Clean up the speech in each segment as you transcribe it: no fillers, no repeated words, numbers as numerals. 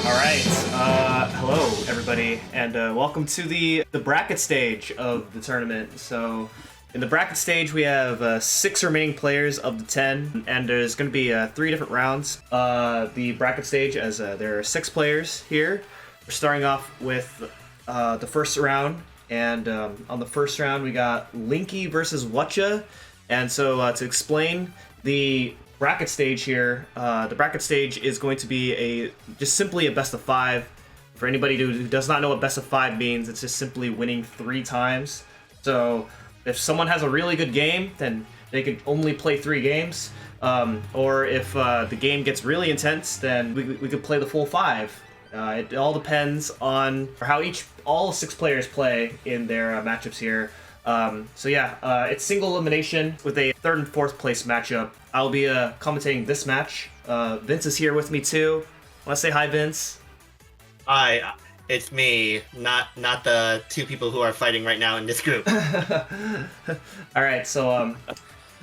Hello everybody, and welcome to the bracket stage of the tournament. So, in the bracket stage, we have 6 remaining players of the 10, and there's going to be 3 different rounds. The bracket stage, as there are 6 players here. We're starting off with the first round, and on the first round, we got Linky versus Whatja. And so, to explain the bracket stage here, the bracket stage is going to be just simply a best of 5. For anybody who does not know what best of 5 means, it's just simply winning 3 times. So if someone has a really good game, then they can only play 3 games. Or if the game gets really intense, then we could play the full 5. It all depends on how all 6 players play in their matchups here. It's single elimination with a 3rd and 4th place matchup. I'll be commentating this match. Vince is here with me too. Want to say hi, Vince? Hi, it's me, not the 2 people who are fighting right now in this group. All right, so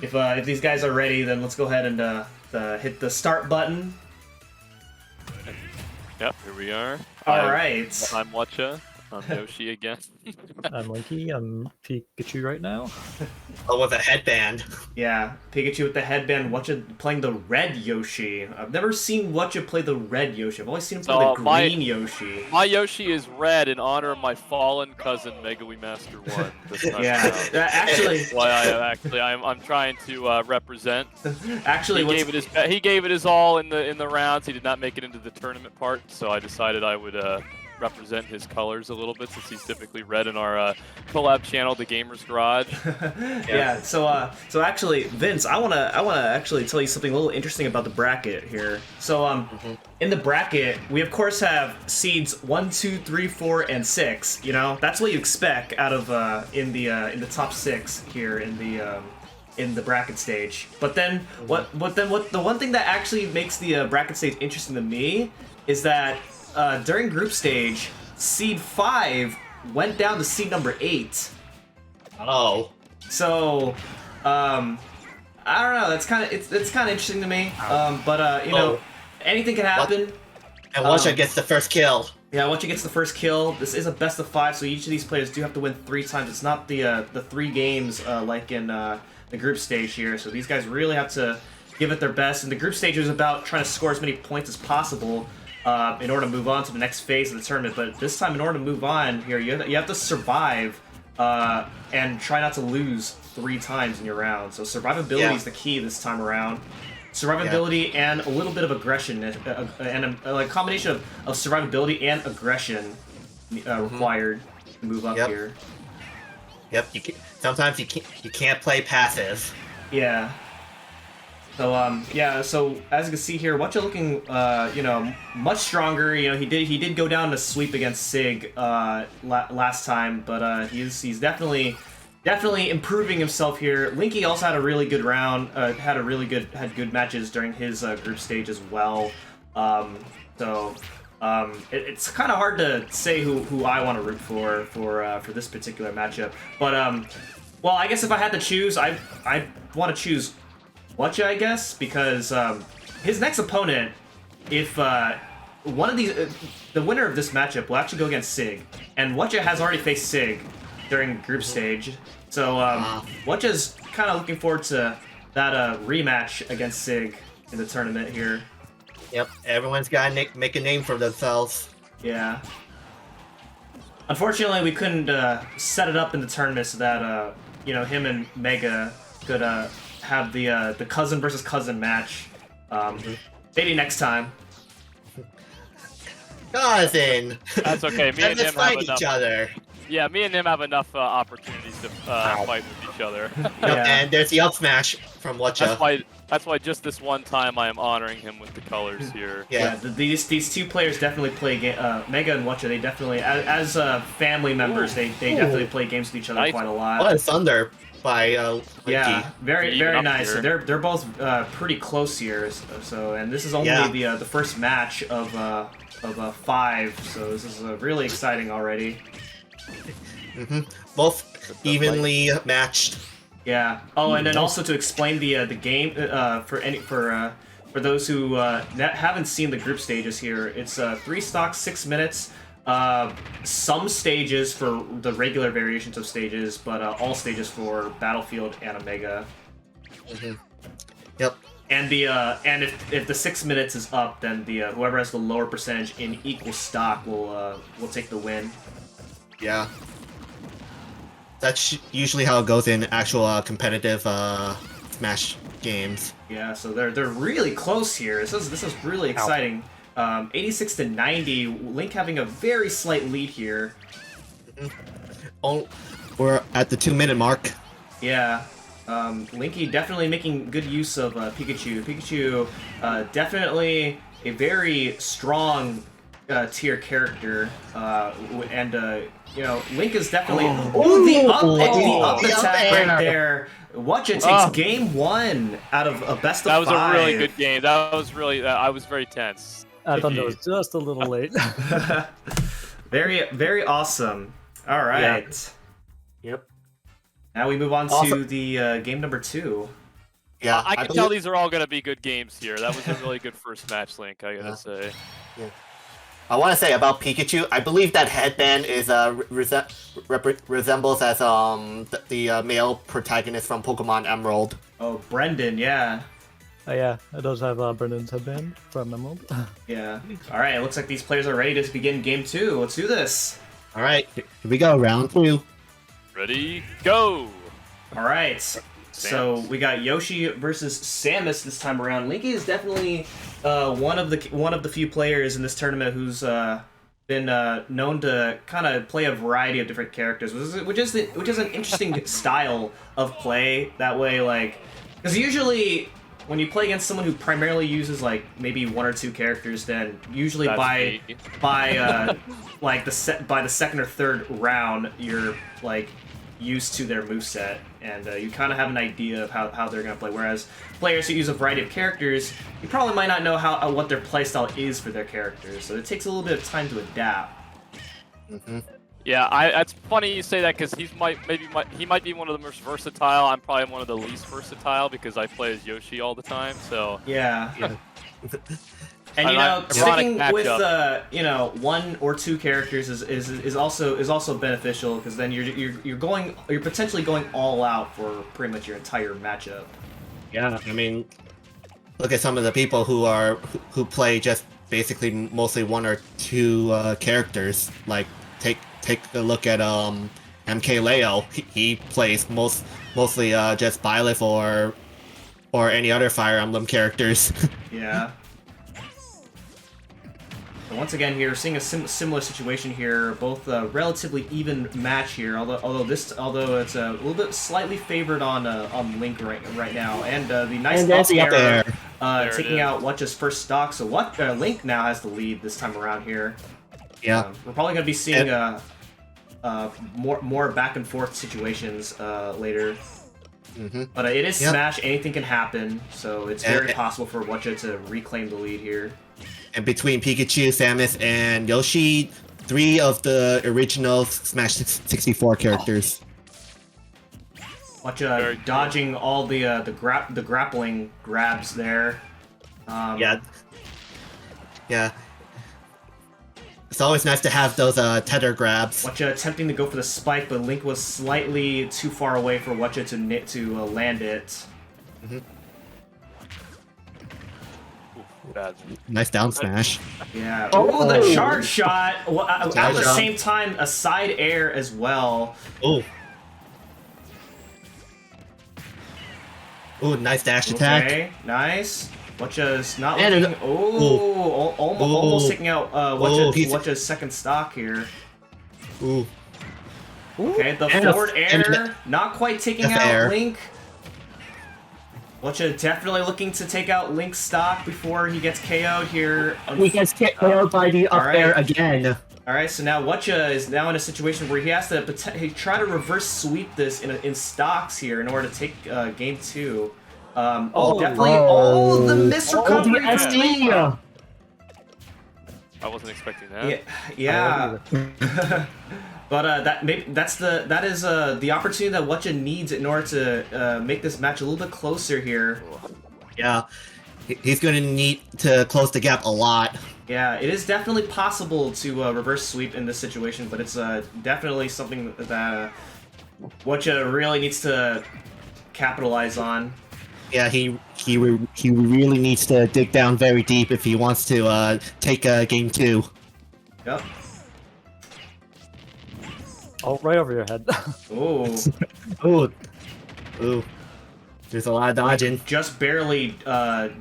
if these guys are ready, then let's go ahead and hit the start button. Yep, here we are. All right. I'm Whatja. I'm Yoshi again. I'm Linky. I'm Pikachu right now. Oh, with a headband. Yeah, Pikachu with the headband. Whatja playing the red Yoshi. I've never seen Whatja play the red Yoshi. I've always seen him play the green Yoshi. My Yoshi is red in honor of my fallen cousin Megawii Master 1. This time around. I'm trying to represent. Actually, he gave it his all in the rounds. He did not make it into the tournament part, so I decided I would represent his colors a little bit, since he's typically red in our collab channel, The Gamer's Garage. Yeah. So actually, Vince, I wanna actually tell you something a little interesting about the bracket here. So in the bracket, we of course have seeds 1, 2, 3, 4, and 6. You know, that's what you expect out of in the top 6 here in the bracket stage. But then the one thing that actually makes the bracket stage interesting to me is that during group stage, seed 5 went down to seed number 8. Oh. So, I don't know. It's kind of interesting to me. But you know, anything can happen. And Whatja gets the first kill. Yeah, Whatja gets the first kill. This is a best of 5, so each of these players do have to win 3 times. It's not the 3 games like in the group stage here. So these guys really have to give it their best. And the group stage is about trying to score as many points as possible in order to move on to the next phase of the tournament. But this time, in order to move on here, you have to survive and try not to lose 3 times in your round. So survivability is the key this time around. Survivability and a little bit of aggression, and a combination of survivability and aggression required to move up here. Yep. Sometimes you can't play passive. Yeah. So so as you can see here, Whatja looking much stronger. You know, he did go down to sweep against Sig last time, but he's definitely improving himself here. Linky also had a really good round, had good matches during his group stage as well. It's kind of hard to say who I want to root for this particular matchup. But well, I guess if I had to choose, I want to choose Whatja, I guess, because his next opponent, if one of these, the winner of this matchup will actually go against Sig, and Whatja has already faced Sig during group stage, so Whatja's kind of looking forward to that rematch against Sig in the tournament here. Yep, everyone's got to make a name for themselves. Yeah. Unfortunately, we couldn't set it up in the tournament so that him and Mega could have the cousin versus cousin match. Maybe next time. Cousin. That's okay. Me and him fight have enough. each other. Yeah, me and him have enough opportunities to fight with each other. Yeah. And there's the up smash from Whatja. That's why just this one time I am honoring him with the colors here. Yeah, these 2 players definitely play Mega and Whatja. They definitely, as family members, they definitely play games with each other quite a lot. Oh, and Thunder by yeah, very nice. So here. they're both pretty close here. So and this is only the first match of 5. So this is really exciting already. Both evenly matched. Yeah. Oh, and then also to explain the game for For those who haven't seen the group stages here, it's 3 stocks, 6 minutes. Some stages for the regular variations of stages, but all stages for Battlefield and Omega. Yep. And if the 6 minutes is up, then the whoever has the lower percentage in equal stock will take the win. Yeah. That's usually how it goes in actual competitive Smash games. Yeah, so they're really close here. This is really exciting. 86 to 90. Link having a very slight lead here. Oh, we're at the 2-minute mark. Yeah. Linky definitely making good use of Pikachu. Pikachu, definitely a very strong tier character, and Link is definitely the up attack right there. Whatja takes game 1 out of a best of 5. That was a really good game. That was really. I was very tense. I thought that was just a little late. Very, very awesome. All right. Yeah. Yep. Now we move on to the game number 2. Yeah, I can tell these are all going to be good games here. That was a really good first match, Link, I gotta say. Yeah. I want to say about Pikachu, I believe that headband is resembles as the male protagonist from Pokemon Emerald. Oh, Brendan, yeah. Oh yeah, it does have Brendan's headband from Emerald. Yeah. All right, it looks like these players are ready to begin game 2. Let's do this. All right, here we go, round 2. Ready, go! All right. So we got Yoshi versus Samus this time around. Linky is definitely one of the few players in this tournament who's been known to kind of play a variety of different characters, which is an interesting style of play. That way, like, because usually when you play against someone who primarily uses like maybe 1 or 2 characters, then usually by the second or third round you're like used to their moveset, and you kind of have an idea of how they're going to play. Whereas players who use a variety of characters, you probably might not know what their playstyle is for their characters, so it takes a little bit of time to adapt. Yeah, it's funny you say that because he might be one of the most versatile. I'm probably one of the least versatile because I play as Yoshi all the time. So yeah. And sticking with 1 or 2 characters is also beneficial, because then you're potentially going all out for pretty much your entire matchup. Yeah, I mean, look at some of the people who play just basically mostly 1 or 2 characters. Like take a look at MK Leo. He plays mostly just Byleth or any other Fire Emblem characters. Yeah. Once again, here seeing a similar situation here. Both relatively even match here. Although it's a little bit slightly favored on Link right now, and the nice up air taking out Whatja's first stock. So Link now has the lead this time around here. Yeah, we're probably gonna be seeing more back and forth situations later. But it is Smash. Anything can happen, so it's very possible for Whatja to reclaim the lead here. And between Pikachu, Samus, and Yoshi, 3 of the original Smash 64 characters. Whatja dodging all the grappling grabs there. Yeah. It's always nice to have those tether grabs. Whatja attempting to go for the spike, but Link was slightly too far away for Whatja to land it. Bad. Nice down smash. Yeah. Oh, the charge shot. At the same time, a side air as well. Oh. Oh, nice dash attack. Okay, nice. Whatja's not looking. Almost taking out Whatja's second stock here. Ooh. Okay, the forward air, not quite taking out Link. Whatja definitely looking to take out Link's stock before he gets KO'd here. He gets KO'd by the up air again. Alright, so now Whatja is now in a situation where he has to try to reverse sweep this in stocks here in order to take game 2. Definitely. Oh, the miss recovery. The SD. I wasn't expecting that. Yeah. But that is the opportunity that Whatja needs in order to make this match a little bit closer here. Yeah. He's going to need to close the gap a lot. Yeah, it is definitely possible to reverse sweep in this situation, but it's definitely something that Whatcha really needs to capitalize on. Yeah, he really needs to dig down very deep if he wants to take game 2. Yep. Oh, right over your head. Ooh. Ooh. There's a lot of dodging. Just barely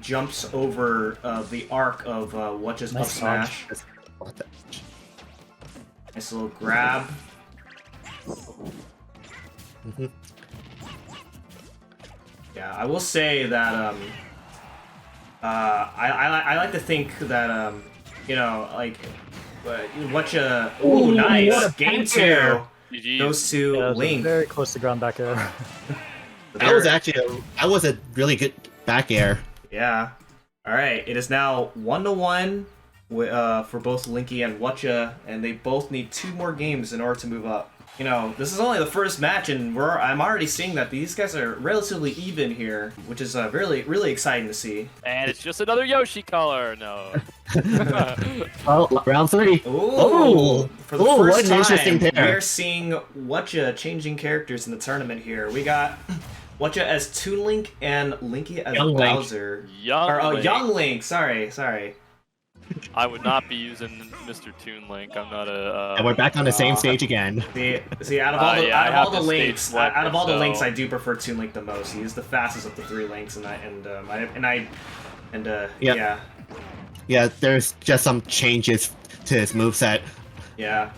jumps over the arc of Whatcha's up Nice smash. Nice little grab. Mhm. Yeah, I will say that I like to think that you know, like Whatcha. Ooh, nice game 2. GG. Goes to Yeah, that was a Link. very close to ground back air. That was a really good back air. Yeah. All right. It is now 1-1 for both Linky and Whatcha, and they both need 2 more games in order to move up. You know, this is only the first match, and I'm already seeing that these guys are relatively even here, which is really exciting to see. And it's just another Yoshi color. No. Oh, round 3. Ooh! For the Ooh, first what an time, interesting pair. we're seeing Whatcha changing characters in the tournament here. We got Whatcha as Toon Link and Linky as Young Link. Bowser. Link. Young Link. Sorry. I would not be using Mr. Toon Link. I'm not a. And we're back on the same stage again. See, out of all the Yeah, I have the links, stage selector, out of all the so- links, I do prefer Toon Link the most. He is the fastest of the 3 links, Yep. Yeah, there's just some changes to his moveset. Yeah.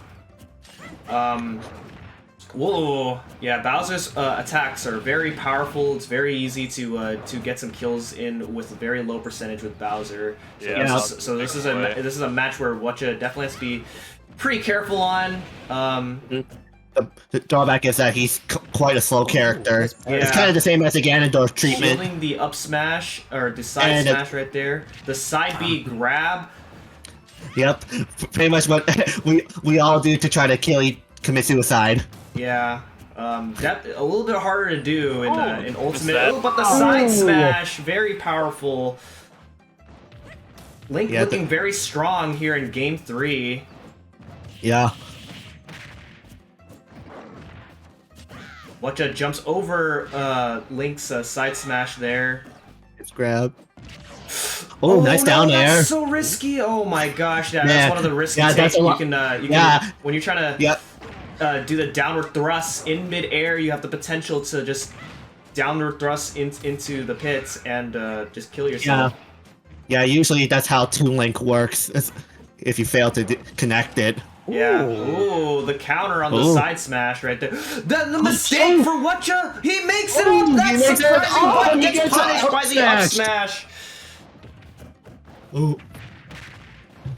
Whoa. Yeah, Bowser's attacks are very powerful. It's very easy to get some kills in with a very low percentage with Bowser. So Yeah. this is a match where Whatcha definitely has to be pretty careful on. The drawback is that he's quite a slow character. Yeah. It's kind of the same as the Ganondorf treatment. Shielding the up smash or the side And smash right there. The side B grab. Yep, pretty much what we all do to try to commit suicide. Yeah. That a little bit harder to do in Ultimate. that. Oh, but the side smash, very powerful. Link Yeah, looking very strong here in Game 3. Yeah. Whatcha jumps over Link's side smash there. It's grab. Oh, nice down air. That's so risky. Oh my gosh, that's Yeah. one of the risky Yeah, takes. that's a You lot- can Yeah. when you're trying to Yep. do the downward thrust in midair, you have the potential to just downward thrust into the pits and just kill yourself. Yeah, usually that's how Toon Link works, if you fail to connect it. Yeah. Ooh. Ooh, the counter on the Ooh. side smash right there. The mistake for Whatcha. He makes it Ooh, up. he That's makes it surprising, up. but He gets gets punished up by the up smash. smash. Ooh.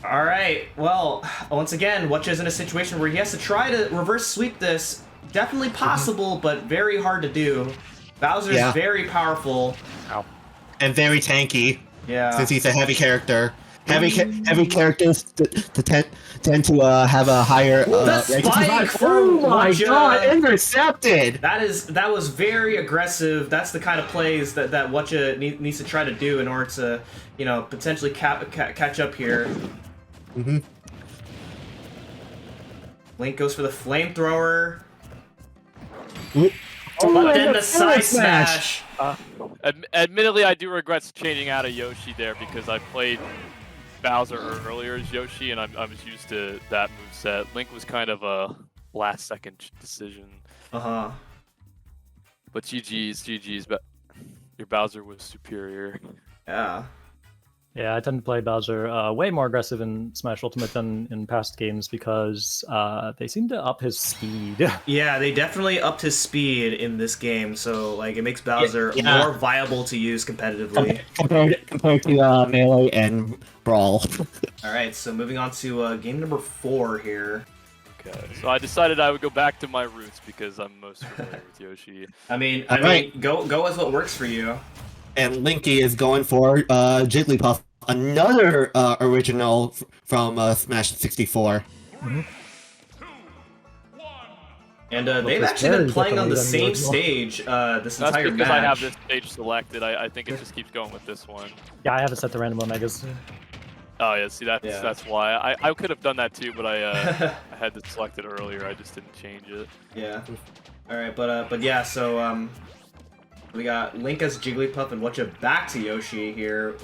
All right. Well, once again, Whatcha's in a situation where he has to try to reverse sweep this. Definitely possible, but very hard to do. Bowser's Yeah. very powerful. And very tanky, Yeah. since he's a heavy character. Heavy characters tend to have a higher. The rate to spike survive. from Oh my Whatcha. god! Intercepted. That was very aggressive. That's the kind of plays that Whatcha needs to try to do in order to, you know, potentially catch up here. Mhm. Link goes for the flamethrower, Ooh. but then and the a side forward smash. Admittedly, I do regret changing out of Yoshi there because I played Bowser earlier as Yoshi, and I was used to that moveset. Link was kind of a last-second decision. Uh-huh. But GG's, but your Bowser was superior. Yeah. Yeah, I tend to play Bowser way more aggressive in Smash Ultimate than in past games because they seem to up his speed. Yeah, they definitely upped his speed in this game, so like it makes Bowser Yeah. more viable to use competitively. compared to Melee and Brawl. All right, so moving on to game number 4 here. Okay, so I decided I would go back to my roots because I'm most familiar with Yoshi. I mean, Alright. go with what works for you. And Linky is going for Jigglypuff, another original from Smash 64. And they've actually been playing on the same stage this That's entire because match. I have this stage selected. I think it just keeps going with this one. Yeah, I have it set to random omegas. Oh yeah, see that's why. I could have done that too, but I had to select it earlier. I just didn't change it. Yeah. All right, but yeah. So we got Link as Jigglypuff and Whatcha back to Yoshi here.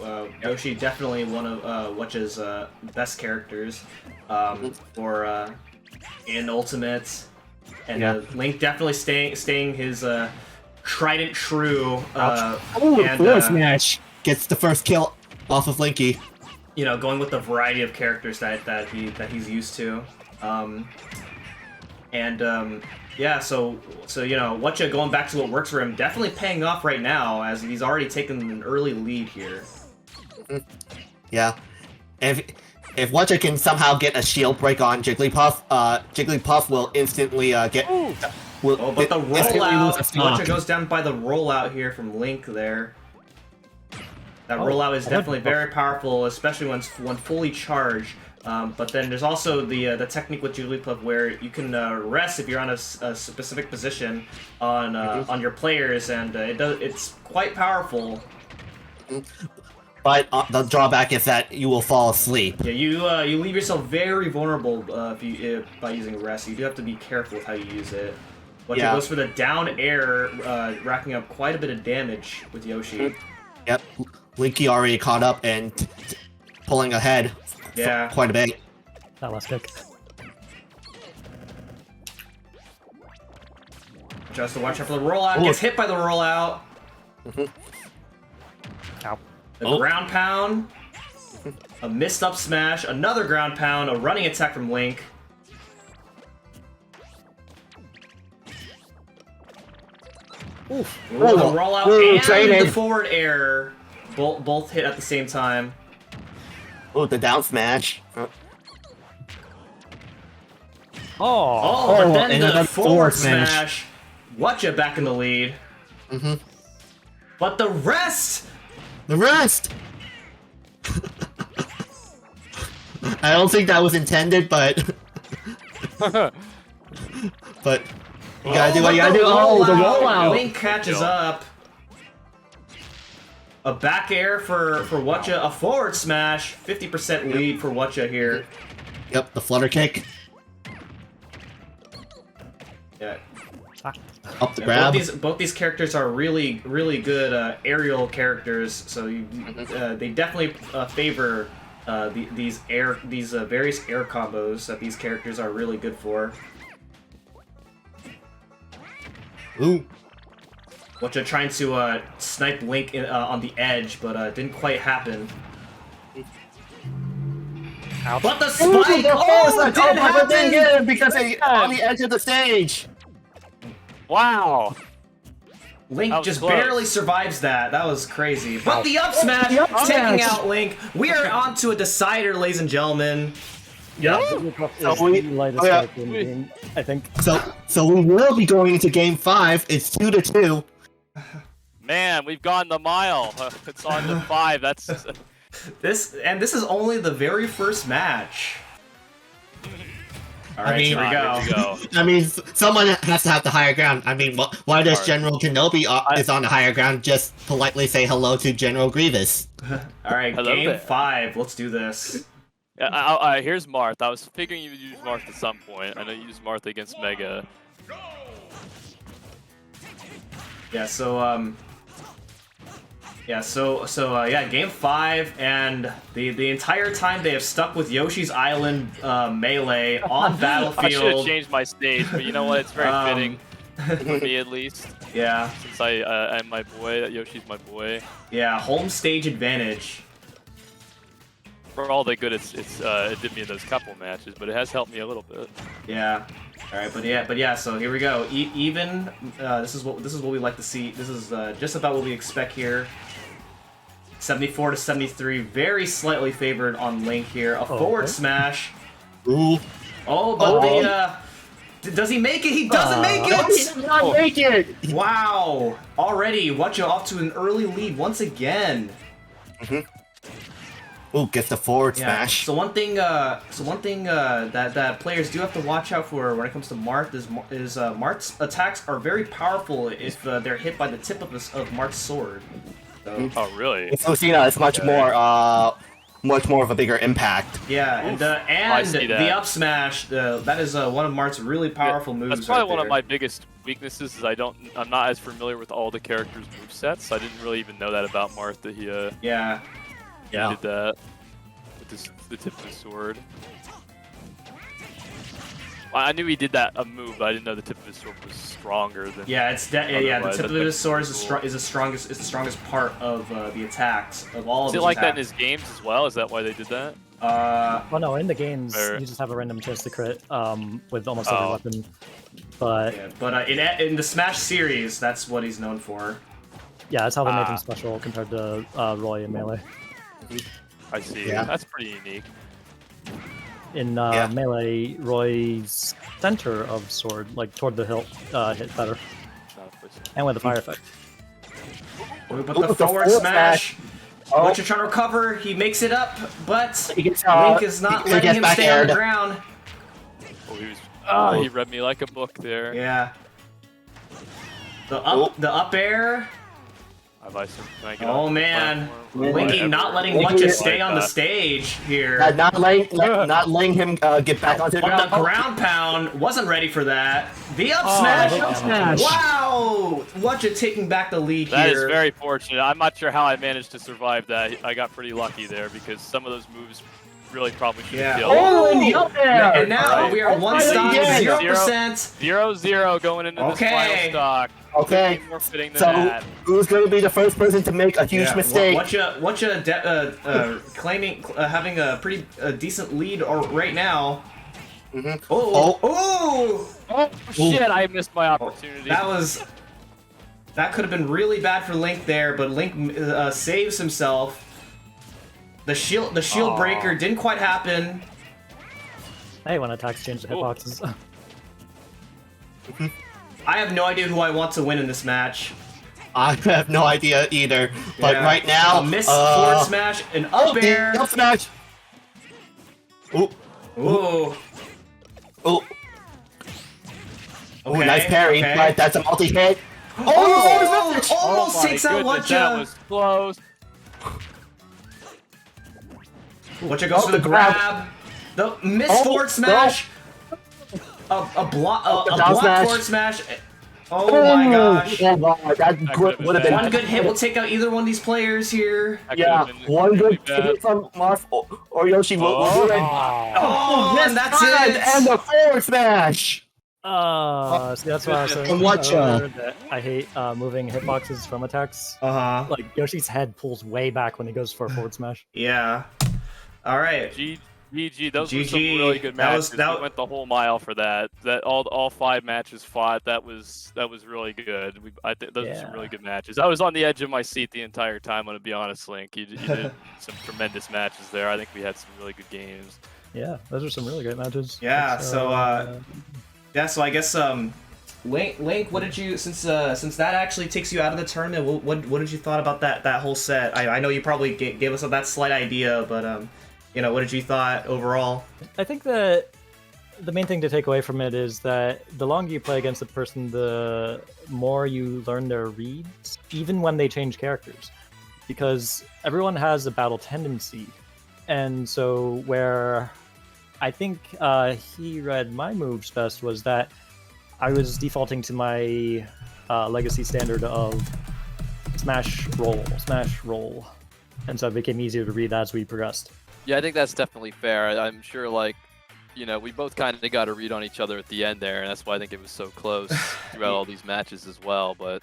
Yoshi definitely one of Whatcha's best characters for in Ultimate, and Link definitely staying his trident true. Forward smash gets the first kill off of Linky. You know, going with the variety of characters that he's used to, yeah. So you know, Whatcha going back to what works for him, definitely paying off right now as he's already taken an early lead here. Yeah, if Whatcha can somehow get a shield break on Jigglypuff, Jigglypuff will instantly get. But the rollout, Whatcha goes down by the rollout here from Link there. That rollout is definitely very powerful, especially when fully charged. But then there's also the technique with Jigglypuff where you can rest if you're on a specific position on your players, and it's quite powerful. But the drawback is that you will fall asleep. Yeah, you leave yourself very vulnerable by using rest. You do have to be careful with how you use it. But it goes for the down air, racking up quite a bit of damage with Yoshi. Yep, Linky already caught up and pulling ahead. Yeah, quite a bit. That last kick. Just to watch out for the rollout. Gets hit by the rollout. Ow. The ground pound. A missed up smash. Another ground pound. A running attack from Link. Oof. The rollout and the forward air. Both hit at the same time. Oh, the down smash. But then the forward smash. Whatcha back in the lead. But the rest! The rest! I don't think that was intended, but... but... You gotta do what you gotta do. Oh, the rollout! Link catches up. A back air for Whatcha. A forward smash. 50% lead for Whatcha here. Yep, the flutter kick. Yeah. Up the grab. Both these characters are really good aerial characters, so they definitely favor these various air combos that these characters are really good for. Ooh. Whatcha trying to snipe Link on the edge, but didn't quite happen. Ouch. But the spike! Didn't happen! Get it because they on the edge of the stage. Wow. Link just close. barely survives that. That was crazy. But the up smash taking out Link. We are on to a decider, ladies and gentlemen. Yeah, So we- lightest oh, yeah. character in the game, I think. So we will be going into game 5. It's 2-2. Man, we've gone the mile. It's on to 5. That's This is only the very first match. All right, mean- here we go. Here we go. I mean, someone has to have the higher ground. I mean, why does Alright. General Kenobi is on the higher ground? Just politely say hello to General Grievous. All right, Hello game there. 5. Let's do this. Here's Marth. I was figuring you would use Marth at some point. I know you used Marth against Mega. Yeah. So game 5, and the entire time they have stuck with Yoshi's Island melee on I should have Battlefield. changed my stage, but you know what? It's very fitting for me at least. Yeah, Since I'm my boy, that Yoshi's my boy. yeah, home stage advantage. For all the good it did me in those couple matches, but it has helped me a little bit. Yeah. All right, but yeah. So here we go. Even this is what we like to see. This is just about what we expect here. 74 to 73, very slightly favored on Link here. A forward smash. Ooh. Oh, but does he make it? He doesn't make He it. did not make it! Wow. Already, Whatcha off to an early lead once again. Ooh, gets the forward Yeah. smash. So one thing that players do have to watch out for when it comes to Marth is Marth's attacks are very powerful if they're hit by the tip of Marth's sword. So, Oh, really? With Lucina, it's much more of a bigger impact. yeah, and see that. the up smash, that is one of Marth's really powerful moves. That's probably right one of there. my biggest weaknesses. Is I'm not as familiar with all the characters' movesets. I didn't really even know that about Marth, that he Yeah. did that with the tip of his sword. I knew he did a move, but I didn't know the tip of his sword was stronger than. Yeah, the Otherwise, tip of that's his sword cool. is the strongest part of the attacks of all Is of it his like that in attacks. his games as well? Is that why they did that? Well, no, in the games, Or- you just have a random chance to crit with almost every Oh. weapon. But Yeah, but in the Smash series, that's what he's known for. yeah, that's how they made Ah. him special compared to Roy in Melee. I see. Yeah. That's pretty unique. In Yeah. Melee, Roy's center of sword, like toward the hilt, hit better. Not a place. And with the fire effect. But Ooh, the the forward forward smash. Oh. What you're trying to recover, he makes it up, but He gets, Link is not he letting gets him back stay on the aired. ground. Oh, he read me like a book there. Yeah. The Oh. up air. Can I get Oh off the man, platform? Linky Whatever. not letting Linky Whatcha is stay like on the that. stage here. Not letting him get back onto the But ground. the ground pound wasn't ready for that. The up Oh, smash. the up smash. Wow! Whatcha taking back the lead That is here. very fortunate. I'm not sure how I managed to survive that. I got pretty lucky there because some of those moves really probably should have Yeah. killed. Oh, and the up air! And now Alright. we are one stock, Yeah. 0%. 0-0 going into this Okay. final stock. Okay, Nothing more fitting than so that. who's going to be the first person to make a huge mistake? Whatcha claiming having a pretty decent lead right now. Mhm. Oh, Oh. oh! Oh shit! I missed my opportunity. That could have been really bad for Link there, but Link saves himself. The shield Aw. breaker didn't quite happen. Hey, when attacks change the hitboxes. I have no idea who I want to win in this match. I have no idea either, but Yeah. right now, A miss forward smash, an up air. the up smash. Ooh, Ooh. ooh, ooh, Okay, nice parry, okay. but that's a multi-hit. Oh, smash! almost Oh my takes out goodness, that Whatcha. was close. Whatcha goes for the grab. The miss Oh, forward smash. A block down smash. forward smash. Oh my gosh. Oh my, that could've been would have been One good hit will take out either one of these players here. That Yeah, could've been one really good bad. hit from Marth or Yoshi will do it. Oh, Yes, and that's time, it. And the forward smash. See, that's why I was saying From Whatcha. earlier that I hate moving hitboxes from attacks. Uh-huh. Like, Yoshi's head pulls way back when he goes for a forward smash. Yeah. All right. GG. Those were some GG. really good That matches. was- We went the whole mile for that. That all 5 matches fought. That was really good. Those were some Yeah. really good matches. I was on the edge of my seat the entire time. I'm gonna be honest, Link. You did some tremendous matches there. I think we had some really good games. Yeah, those are some really great matches. Yeah, It's, so, Yeah, so I guess Link, what did you since that actually takes you out of the tournament? What did you thought about that whole set? I know you probably gave us that slight idea, but what did you thought overall? I think that the main thing to take away from it is that the longer you play against a person, the more you learn their reads, even when they change characters, because everyone has a battle tendency, and so where I think he read my moves best was that I was defaulting to my legacy standard of smash roll, and so it became easier to read as we progressed. Yeah, I think that's definitely fair. I'm sure, we both kind of got a read on each other at the end there, and that's why I think it was so close throughout all these matches as well. But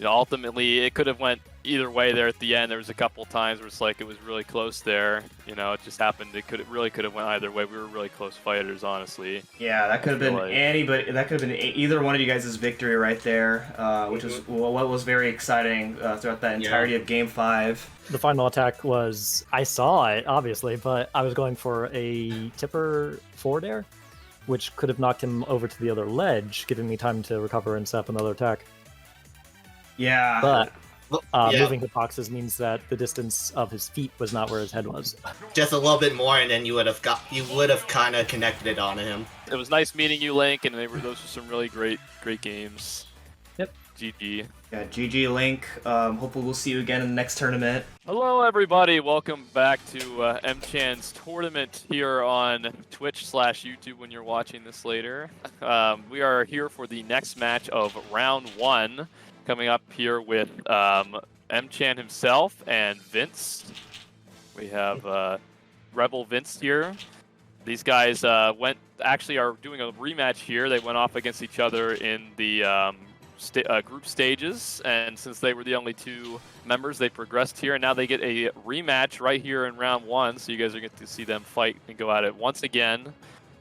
ultimately, it could have went either way there at the end. There was a couple times where it's like it was really close there. It just happened. It really could have went either way. We were really close fighters, honestly. Yeah, that could have been like- anybody. That could have been either one of you guys' victory right there, which is what was very exciting throughout that entirety of Game 5. The final attack was, I saw it, obviously, but I was going for a tipper forward air, which could have knocked him over to the other ledge, giving me time to recover and set up another attack. Yeah. But Yeah. Moving hitboxes means that the distance of his feet was not where his head was. Just a little bit more, and then you would have kind of connected it on him. It was nice meeting you, Link, and those were some really great games. Yep. GG. Yeah, GG Link. Hopefully we'll see you again in the next tournament. Hello, everybody. Welcome back to M-Chan's tournament here on Twitch/YouTube when you're watching this later. We are here for the next match of round 1, coming up here with M-Chan himself and Vince. We have RebelVince here. These guys are doing a rematch here. They went off against each other in the group stages, and since they were the only 2 members, they progressed here, and now they get a rematch right here in round 1, so you guys are going to see them fight and go at it once again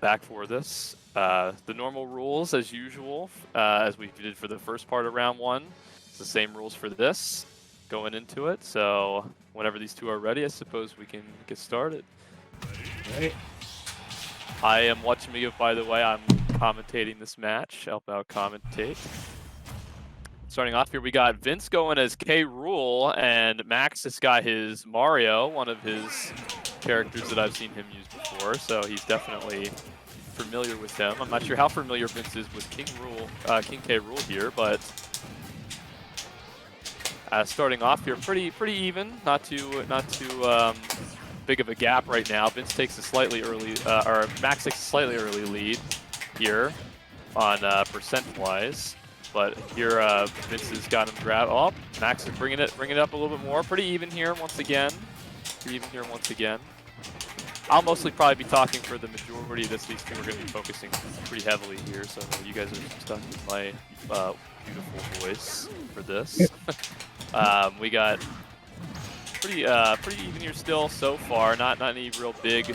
back for this. The normal rules, as usual, as we did for the first part of round 1. It's the same rules for this going into it, so whenever these 2 are ready, I suppose we can get started. Right. I am Whatjamagiveit, by the way. I'm commentating this match, help out commentate. Starting off here, we got Vince going as K. Rool, and Max has got his Mario, one of his characters that I've seen him use before, so he's definitely familiar with him. I'm not sure how familiar Vince is with King K. Rool here, but starting off here, pretty even, not too big of a gap right now. Vince takes a slightly early, or Max takes a slightly early lead here on percent-wise. But here, Vince has got him grabbed. Oh, Max is bringing it up a little bit more. Pretty even here once again. I'll mostly probably be talking for the majority of this. These 2 are going to be focusing pretty heavily here, so you guys are stuck with my beautiful voice for this. We got pretty even here still so far. Not any real big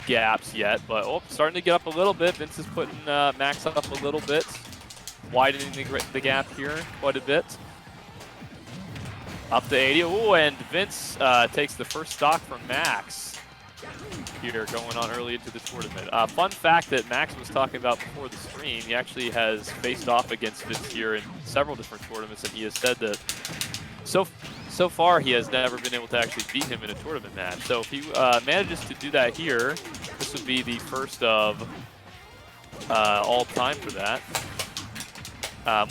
gaps yet, but starting to get up a little bit. Vince is putting Max up a little bit, widening the gap here quite a bit. Up to 80. Ooh, and Vince takes the first stock from Max here going on early into the tournament. Fun fact that Max was talking about before the stream, he actually has faced off against Vince here in several different tournaments, and he has said that so far he has never been able to actually beat him in a tournament match. So if he manages to do that here, this would be the first of all time for that.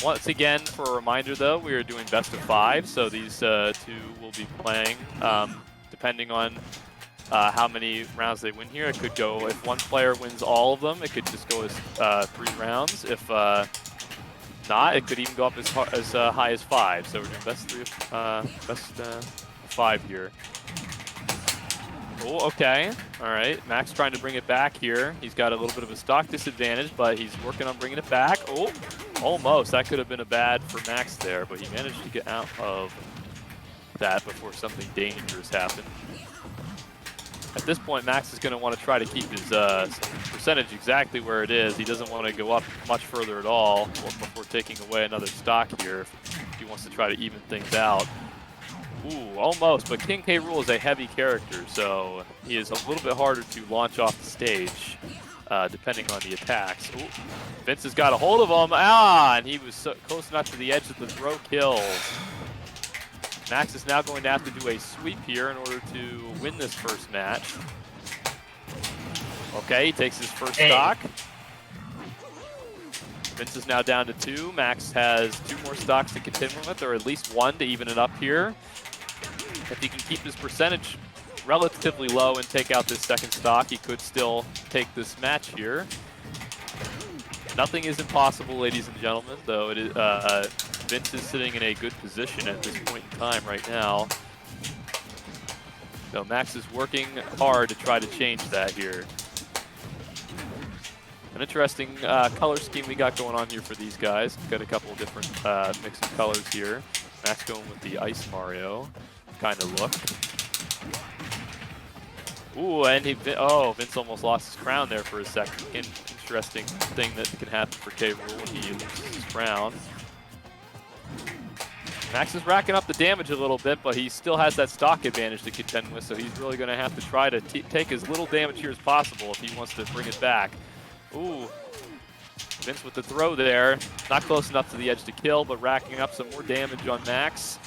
Once again, for a reminder though, we are doing best of 5, so these 2 will be playing depending on how many rounds they win here. It could go, if one player wins all of them, it could just go as 3 rounds. If not, it could even go up as high as 5. So we're doing best 5 here. Oh, okay. All right. Max trying to bring it back here. He's got a little bit of a stock disadvantage, but he's working on bringing it back. Oh, almost. That could have been a bad for Max there, but he managed to get out of that before something dangerous happened. At this point, Max is going to want to try to keep his percentage exactly where it is. He doesn't want to go up much further at all before taking away another stock here if he wants to try to even things out. Ooh, almost, but King K. Rool is a heavy character, so he is a little bit harder to launch off the stage, depending on the attacks. Ooh, Vince has got a hold of him. And he was close enough to the edge of the throw kills. Max is now going to have to do a sweep here in order to win this first match. Okay, he takes his first stock. Vince is now down to 2. Max has 2 more stocks to contend with, or at least 1 to even it up here. If he can keep his percentage relatively low and take out this second stock, he could still take this match here. Nothing is impossible, ladies and gentlemen, though it is, Vince is sitting in a good position at this point in time right now. So Max is working hard to try to change that here. An interesting color scheme we got going on here for these guys. Got a couple of different mix of colors here. Max going with the Ice Mario kind of look. Ooh, and Vince almost lost his crown there for a second. Interesting thing that can happen for K. Rool when he loses his crown. Max is racking up the damage a little bit, but he still has that stock advantage to contend with, so he's really going to have to try to take as little damage here as possible if he wants to bring it back. Ooh, Vince with the throw there. Not close enough to the edge to kill, but racking up some more damage on Max.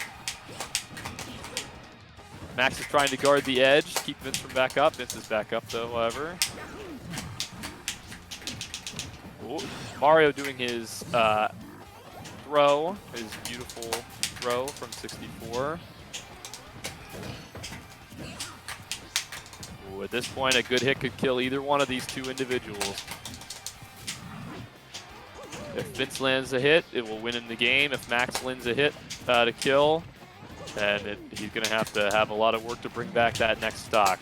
Max is trying to guard the edge, keep Vince from back up. Vince is back up though, however. Ooh, Mario doing his throw, his beautiful throw from 64. Ooh, at this point, a good hit could kill either one of these two individuals. If Vince lands a hit, it will win in the game. If Max lands a hit to kill, then he's going to have a lot of work to bring back that next stock.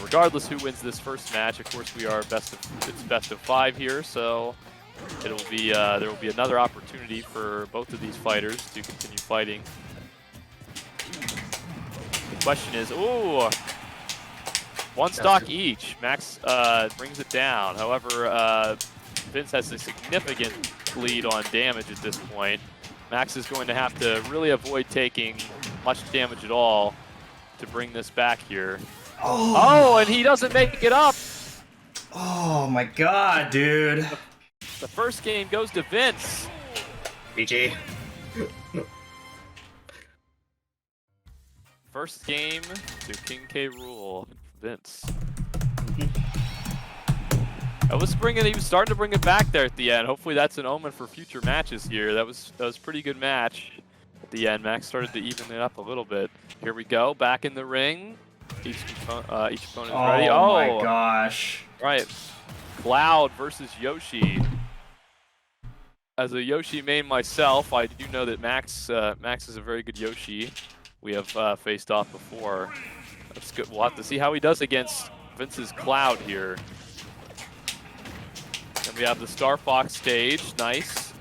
Regardless who wins this first match, of course we are best of 5 here, so there will be another opportunity for both of these fighters to continue fighting. The question is, ooh, one stock each. Max brings it down. However, Vince has a significant lead on damage at this point. Max is going to have to really avoid taking much damage at all to bring this back here. Oh, and he doesn't make it up. Oh my god, dude. The first game goes to Vince. GG. First game to King K. Rool. Vince. He was starting to bring it back there at the end. Hopefully that's an omen for future matches here. That was a pretty good match at the end. Max started to even it up a little bit. Here we go, back in the ring. Each opponent is ready. Oh my gosh. Right. Cloud versus Yoshi. As a Yoshi main myself, I do know that Max is a very good Yoshi. We have faced off before. That's good. We'll have to see how he does against Vince's Cloud here. And we have the Star Fox stage. Nice.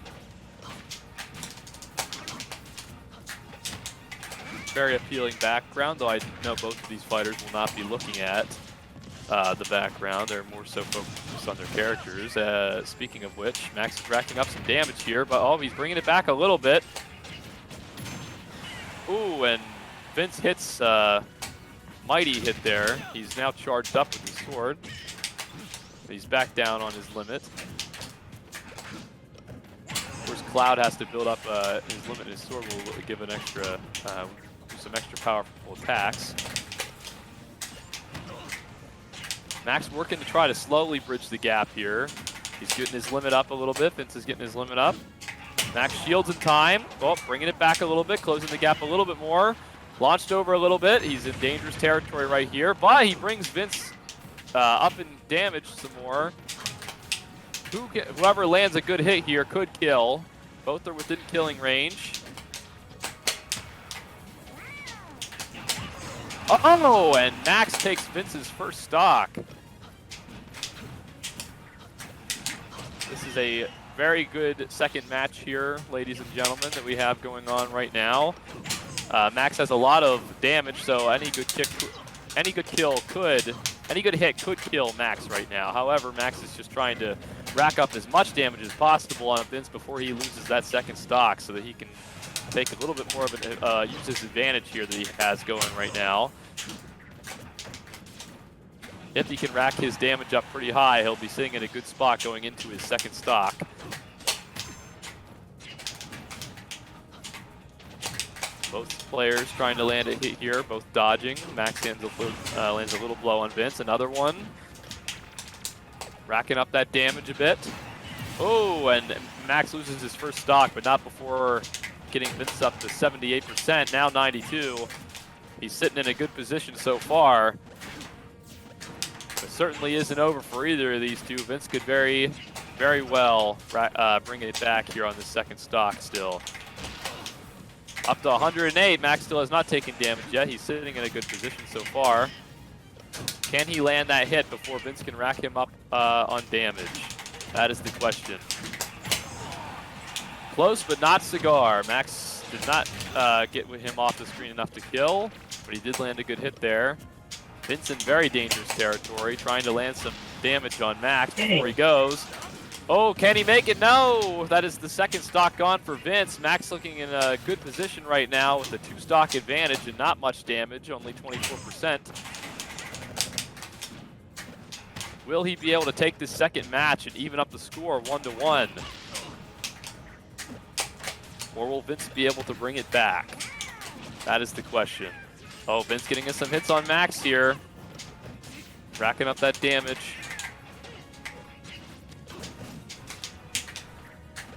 Very appealing background, though I know both of these fighters will not be looking at the background. They're more so focused on their characters. Speaking of which, Max is racking up some damage here, but he's bringing it back a little bit. Ooh, and Vince hits mighty hit there. He's now charged up with his sword. He's back down on his limit. Of course, Cloud has to build up his limit. His sword will give an extra, some extra powerful attacks. Max working to try to slowly bridge the gap here. He's getting his limit up a little bit. Vince is getting his limit up. Max shields in time. Oh, bringing it back a little bit, closing the gap a little bit more. Launched over a little bit. He's in dangerous territory right here, but he brings Vince up in damage some more. Whoever lands a good hit here could kill. Both are within killing range. Oh, and Max takes Vince's first stock. This is a very good second match here, ladies and gentlemen, that we have going on right now. Max has a lot of damage, so any good hit could kill Max right now. However, Max is just trying to rack up as much damage as possible on Vince before he loses that second stock, so that he can take a little bit more of an use his advantage here that he has going right now. If he can rack his damage up pretty high, he'll be sitting in a good spot going into his second stock. Both players trying to land a hit here, both dodging. Max lands a little blow on Vince. Another one. Racking up that damage a bit. Oh, and Max loses his first stock, but not before getting Vince up to 78%, now 92. He's sitting in a good position so far. It certainly isn't over for either of these two. Vince could very, very well bring it back here on the second stock still. Up to 108, Max still has not taken damage yet. He's sitting in a good position so far. Can he land that hit before Vince can rack him up on damage? That is the question. Close, but not cigar. Max did not get him off the screen enough to kill, but he did land a good hit there. Vince in very dangerous territory, trying to land some damage on Max before he goes. Oh, can he make it? No! That is the second stock gone for Vince. Max looking in a good position right now with a 2-stock advantage and not much damage, only 24%. Will he be able to take this second match and even up the score 1-1? Or will Vince be able to bring it back? That is the question. Oh, Vince getting us some hits on Max here. Racking up that damage.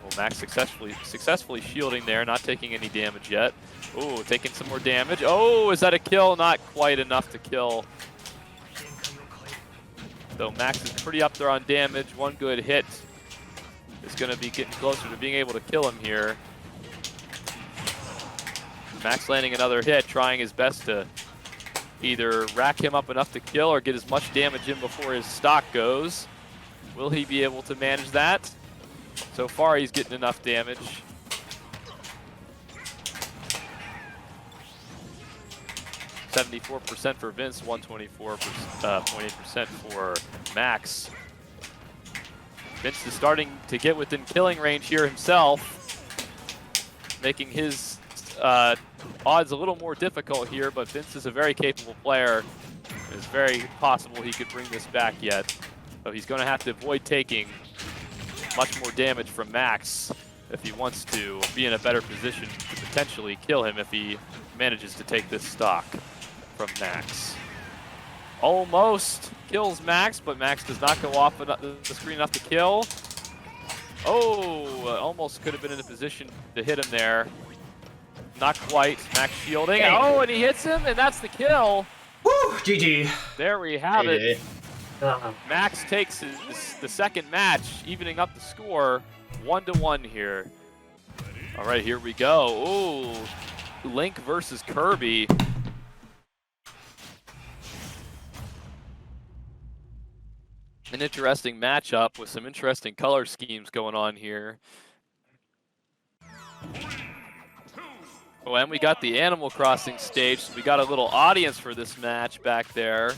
Well, Max successfully shielding there, not taking any damage yet. Oh, taking some more damage. Oh, is that a kill? Not quite enough to kill. Though Max is pretty up there on damage. One good hit is going to be getting closer to being able to kill him here. Max landing another hit, trying his best to either rack him up enough to kill or get as much damage in before his stock goes. Will he be able to manage that? So far, he's getting enough damage. %74% for Vince, 124.8% for Max. Vince is starting to get within killing range here himself, making his odds a little more difficult here, but Vince is a very capable player. It's very possible he could bring this back yet. So he's going to have to avoid taking much more damage from Max if he wants to be in a better position to potentially kill him if he manages to take this stock from Max. Almost kills Max, but Max does not go off the screen enough to kill. Oh, almost could have been in a position to hit him there. Not quite. Max shielding. Oh, and he hits him, and that's the kill. Woo! GG. There we have it. Max takes the second match, evening up the score 1-1 here. All right, here we go. Oh, Link versus Kirby. An interesting matchup with some interesting color schemes going on here. Oh, and we got the Animal Crossing stage, so we got a little audience for this match back there.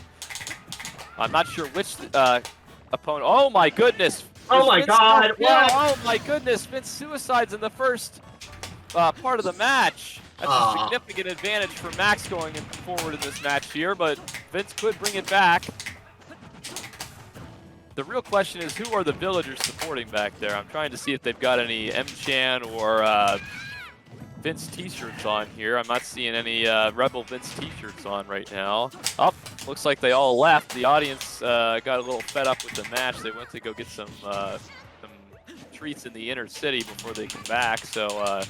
I'm not sure which opponent. Oh my goodness! Oh my God! What? Oh my goodness! Vince suicides in the first part of the match. That's a significant advantage for Max going forward in this match here, but Vince could bring it back. The real question is, who are the villagers supporting back there? I'm trying to see if they've got any M-Chan or Vince t-shirts on here. I'm not seeing any Rebel Vince t-shirts on right now. Oh, looks like they all left. The audience got a little fed up with the match. They went to go get some treats in the inner city before they come back. So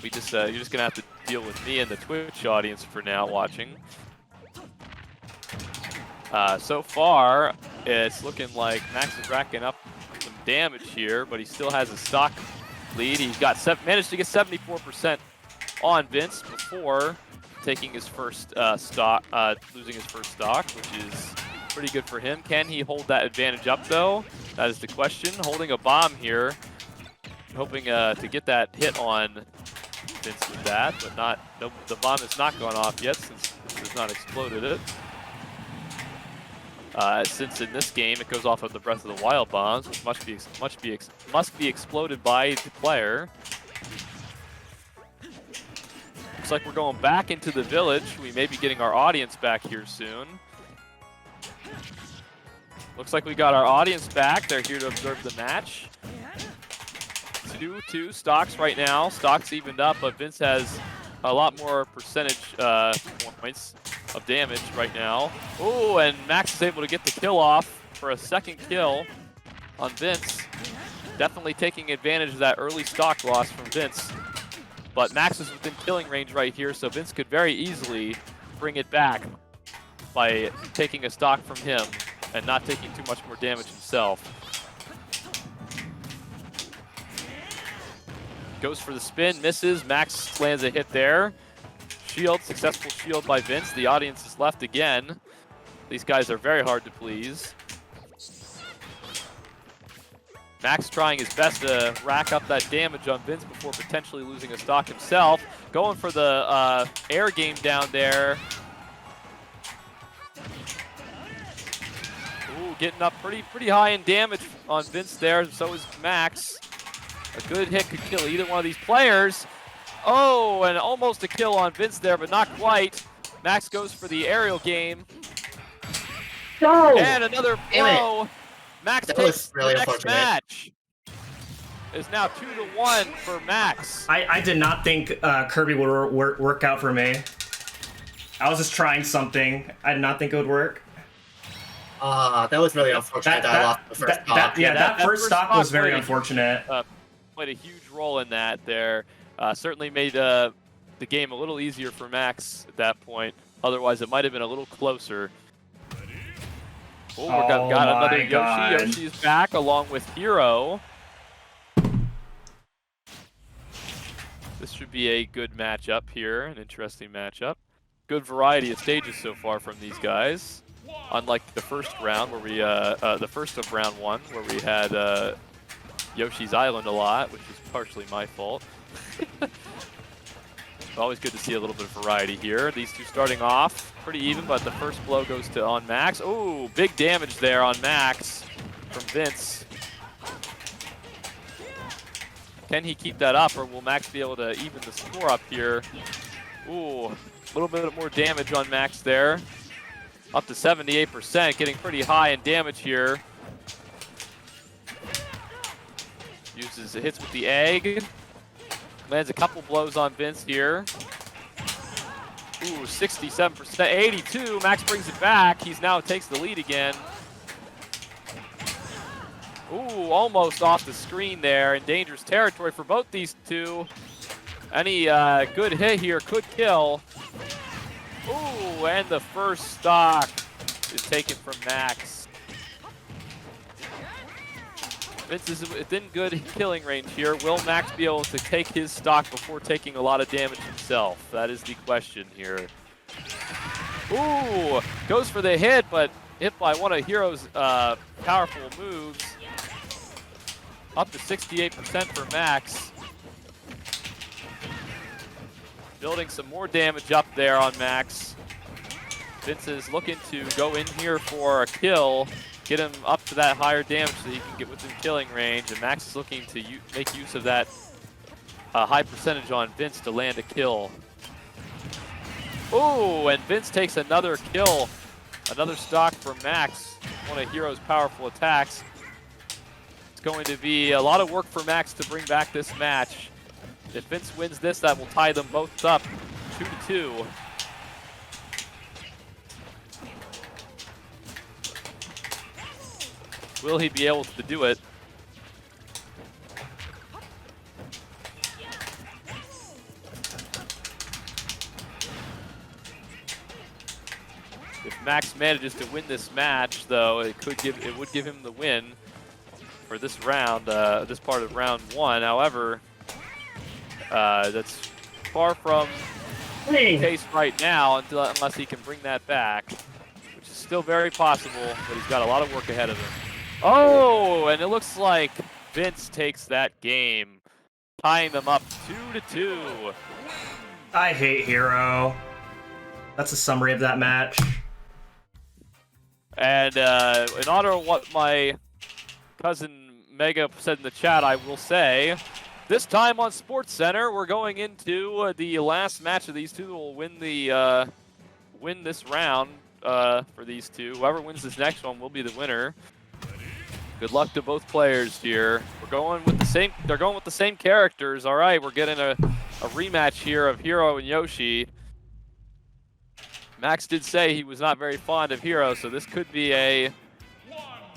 you're just gonna have to deal with me and the Twitch audience for now watching. So far, it's looking like Max is racking up some damage here, but he still has a stock lead. He's got managed to get 74% on Vince before taking his first losing his first stock, which is pretty good for him. Can he hold that advantage up though? That is the question. Holding a bomb here, hoping to get that hit on Vince with that, but the bomb has not gone off yet since Vince has not exploded it. Since in this game it goes off of the Breath of the Wild bombs, which must be exploded by the player. Looks like we're going back into the village. We may be getting our audience back here soon. Looks like we got our audience back. They're here to observe the match. 2-2 stocks right now. Stocks evened up, but Vince has a lot more percentage points of damage right now. Oh, and Max is able to get the kill off for a second kill on Vince. Definitely taking advantage of that early stock loss from Vince. But Max is within killing range right here, so Vince could very easily bring it back by taking a stock from him and not taking too much more damage himself. Goes for the spin, misses. Max lands a hit there. Shield, successful shield by Vince. The audience is left again. These guys are very hard to please. Max trying his best to rack up that damage on Vince before potentially losing a stock himself. Going for the air game down there. Ooh, getting up pretty high in damage on Vince there. So is Max. A good hit could kill either one of these players. Oh, and almost a kill on Vince there, but not quite. Max goes for the aerial game. No! And another blow. Max That takes was really the next unfortunate. match. is now 2-1 for Max. I did not think Kirby would work out for me. I was just trying something. I did not think it would work. That was really unfortunate. I lost the first stock. That first stock was very played unfortunate. Played a huge role in that there. Certainly made the game a little easier for Max at that point. Otherwise, it might have been a little closer. Oh, we got another God. Yoshi. Yoshi's back along with Hero. This should be a good matchup here, an interesting matchup. Good variety of stages so far from these guys. Unlike the first round, where we the first of round 1, where we had Yoshi's Island a lot, which is partially my fault. Always good to see a little bit of variety here. These two starting off pretty even, but the first blow goes on Max. Ooh, big damage there on Max from Vince. Can he keep that up, or will Max be able to even the score up here? Ooh, a little bit more damage on Max there. Up to 78%, getting pretty high in damage here. Uses the hits with the egg. Lands a couple blows on Vince here. Ooh, 67%, 82. Max brings it back. He's now takes the lead again. Ooh, almost off the screen there. In dangerous territory for both these two. Any good hit here could kill. Ooh, and the first stock is taken from Max. Vince is within good killing range here. Will Max be able to take his stock before taking a lot of damage himself? That is the question here. Ooh, goes for the hit, but hit by one of Hero's powerful moves. Up to 68% for Max. Building some more damage up there on Max. Vince is looking to go in here for a kill. Get him up to that higher damage so he can get within killing range, and Max is looking to make use of that high percentage on Vince to land a kill. Ooh, and Vince takes another kill. Another stock from Max, one of Hero's powerful attacks. It's going to be a lot of work for Max to bring back this match. If Vince wins this, that will tie them both up 2-2. Will he be able to do it? If Max manages to win this match, though, it would give him the win for this round, this part of round 1. However, that's far from the case right now unless he can bring that back, which is still very possible, but he's got a lot of work ahead of him. Oh, and it looks like Vince takes that game, tying them up 2-2. I hate Hero. That's a summary of that match. And in honor of what my cousin Mega said in the chat, I will say, this time on SportsCenter, we're going into the last match of these two who will win this round for these two. Whoever wins this next one will be the winner. Good luck to both players here. They're going with the same characters. All right, we're getting a rematch here of Hero and Yoshi. Max did say he was not very fond of Hero, so this could be a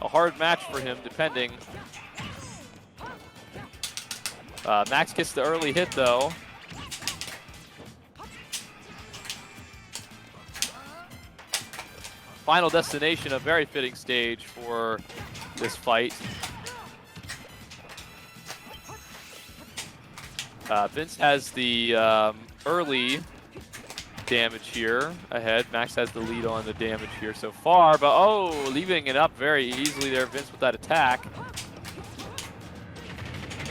hard match for him, depending. Max gets the early hit, though. Final destination, a very fitting stage for this fight. Vince has the early damage here ahead. Max has the lead on the damage here so far, but oh, leaving it up very easily there, Vince, with that attack.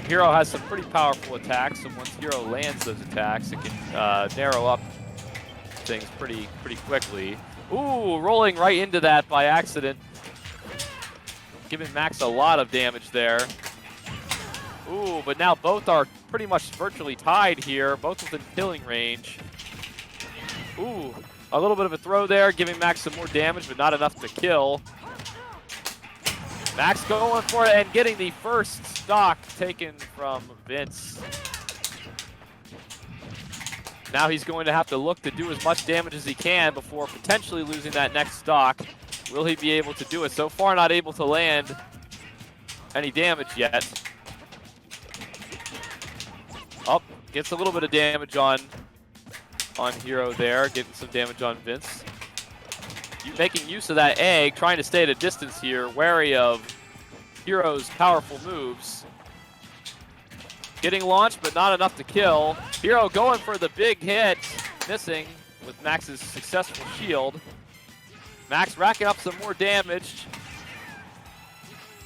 Hero has some pretty powerful attacks, and once Hero lands those attacks, it can narrow up things pretty quickly. Ooh, rolling right into that by accident. Giving Max a lot of damage there. Ooh, but now both are pretty much virtually tied here, both within killing range. Ooh, a little bit of a throw there, giving Max some more damage, but not enough to kill. Max going for it and getting the first stock taken from Vince. Now he's going to have to look to do as much damage as he can before potentially losing that next stock. Will he be able to do it? So far, not able to land any damage yet. Up, gets a little bit of damage on Hero there, getting some damage on Vince. Making use of that egg, trying to stay at a distance here, wary of Hero's powerful moves. Getting launched, but not enough to kill. Hero going for the big hit, missing with Max's successful shield. Max racking up some more damage.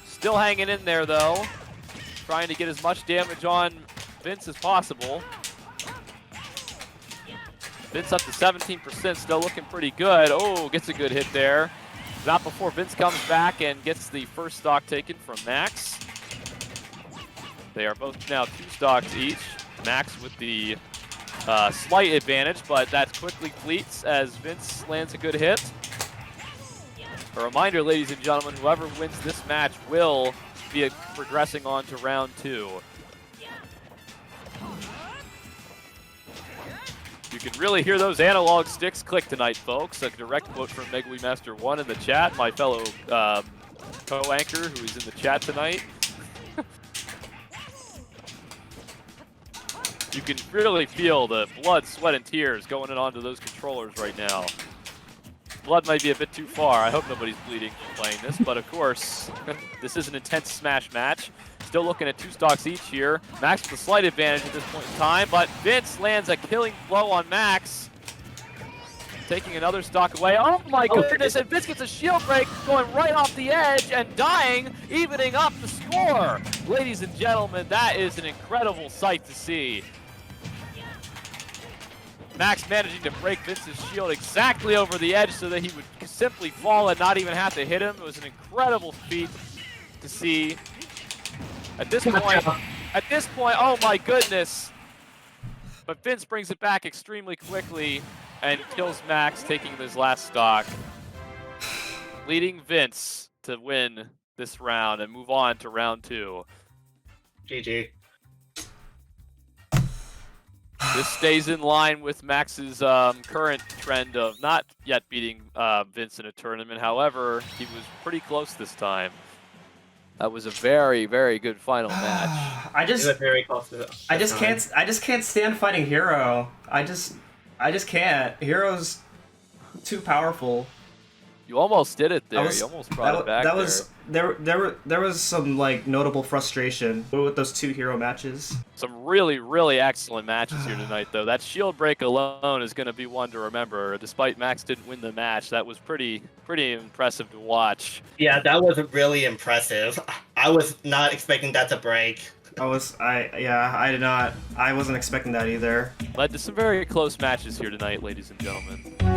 Still hanging in there though. Trying to get as much damage on Vince as possible. Vince up to 17%, still looking pretty good. Oh, gets a good hit there. Not before Vince comes back and gets the first stock taken from Max. They are both now 2 stocks each. Max with the slight advantage, but that quickly fleets as Vince lands a good hit. A reminder, ladies and gentlemen, whoever wins this match will be progressing on to round 2. You can really hear those analog sticks click tonight, folks. A direct quote from Megawii Master 1 in the chat, my fellow co-anchor who is in the chat tonight. You can really feel the blood, sweat, and tears going in onto those controllers right now. Blood might be a bit too far. I hope nobody's bleeding from playing this, but of course, this is an intense Smash match. Still looking at 2 stocks each here. Max with a slight advantage at this point in time, but Vince lands a killing blow on Max. Taking another stock away. Oh my goodness, and Vince gets a shield break going right off the edge and dying, evening up the score. Ladies and gentlemen, that is an incredible sight to see. Max managing to break Vince's shield exactly over the edge so that he would simply fall and not even have to hit him. It was an incredible feat to see. At this point, oh my goodness. But Vince brings it back extremely quickly and kills Max, taking his last stock. Leading Vince to win this round and move on to round 2. GG. This stays in line with Max's current trend of not yet beating Vince in a tournament. However, he was pretty close this time. That was a very, very good final match. I just very close to can't stand fighting Hero. I just can't. Hero's too powerful. You almost did it there. You almost brought it back. There was some like notable frustration with those 2 Hero matches. Some really, really excellent matches here tonight, though. That shield break alone is going to be one to remember. Despite Max didn't win the match, that was pretty impressive to watch. Yeah, that was really impressive. I was not expecting that to break. I wasn't expecting that either. Led to some very close matches here tonight, ladies and gentlemen.